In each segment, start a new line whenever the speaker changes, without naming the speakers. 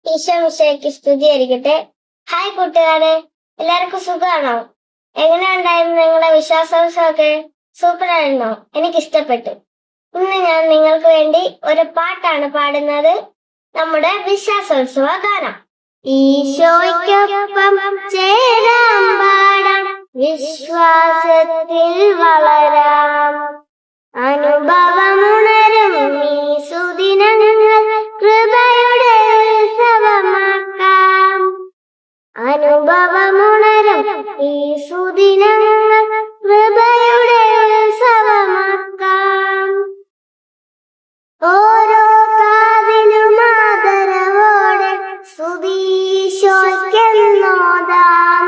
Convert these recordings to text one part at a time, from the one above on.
ഈശോ മിശിഹായ്ക്ക് സ്തുതിയായിരിക്കട്ടെ. ഹായ് കൂട്ടുകാരെ, എല്ലാവർക്കും സുഖമാണോ? എങ്ങനെ ഉണ്ടായിരുന്നു നിങ്ങളുടെ വിശ്വാസോത്സവമൊക്കെ? സൂപ്പറായിരുന്നോ? എനിക്കിഷ്ടപ്പെട്ടു. ഇന്ന് ഞാൻ നിങ്ങൾക്ക് വേണ്ടി ഒരു പാട്ടാണ് പാടുന്നത്. നമ്മുടെ വിശ്വാസോത്സവ ഗാനം. ഈശോയ്ക്കൊപ്പം ചേരാം പാടാം, വിശ്വാസത്തിൽ വളരാം, അനുഭവമുണരും ഈ സുദിനങ്ങൾ കൃപയുടെ ഉത്സവമാക്കാം. അനുഭവമുണരും ഈ സുദിനങ്ങൾ കൃപയുടെ ഉത്സവമാക്കാം. ഓരോ കാതിലും ആദരവോടെ സ്തുതിശോയ്ക്കെന്നോതാം.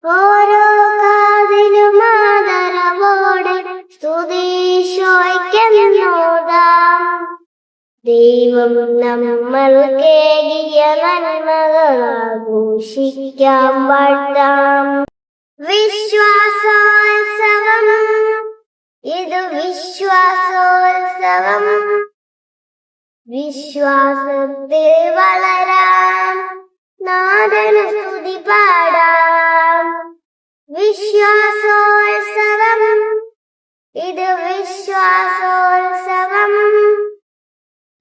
ഓരോ കാതിലും ആദരവോടെ സ്തുതിശോയ്ക്കെന്നോതാം. ദൈവം നമ്മൾക്കേകിയ നന്മകൾ ആഘോഷിക്കാം, വാഴ്ത്താം. വിശ്വാസോത്സവം, ഇത് വിശ്വാസോത്സവം. വിശ്വാസത്തിൽ വളരാം, നാഥന് സ്തുതി പാടാം. വിശ്വാസോത്സവം, ഇത് വിശ്വാസോത്സവം.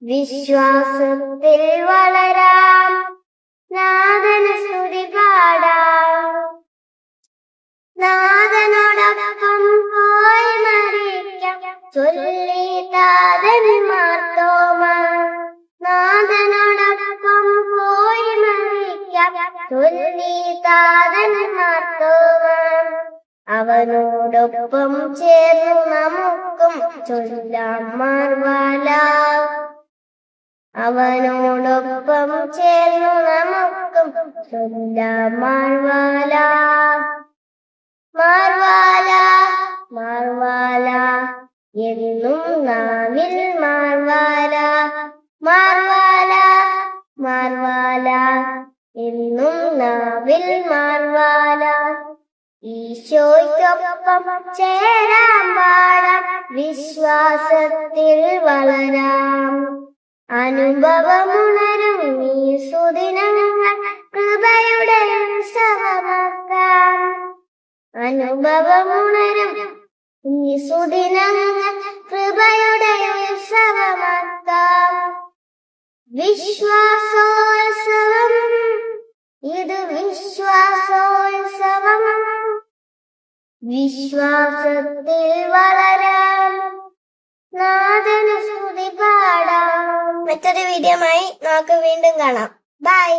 വിശ്വാസത്തിൽ വളരാം, നാഥന് സ്തുതി പാടാം. നാഥനോടൊപ്പം പോയി മരിക്കാം, ചൊല്ലി താതൻ മാർത്തോമ. നാഥനോടൊപ്പം പോയി മരിക്കാം, ചൊല്ലി താതൻ മാർത്തോമ. അവനോടൊപ്പം ചേർന്നു നമുക്കും ചൊല്ലാം മാർവാല. അവനോടൊപ്പം ചേർന്നു നമുക്കും ചൊല്ലാം മാർവാല. മാർവാല മാർവാല എന്നും നാവിൽ മാർവാല. മാർവാല മാർവാല എന്നും നാവിൽ മാർവാല. ഈശോയ്ക്കൊപ്പം ചേരാം പാടാം, വിശ്വാസത്തിൽ വളരാം. അനുഭവമുണരും ഈ സുദിനങ്ങൾ കൃപയുടെ ഉത്സവമാക്കാം. അനുഭവമുണരും ഈ സുദിനങ്ങൾ കൃപയുടെ ഉത്സവമാക്കാം. വിശ്വാസോത്സവം, ഇത് വിശ്വാസോത്സവം. വിശ്വാസത്തിൽ വളരാം, നാഥന് സ്തുതി പാടാം. മറ്റൊരു വീഡിയോയുമായി നമുക്ക് വീണ്ടും കാണാം. ബൈ.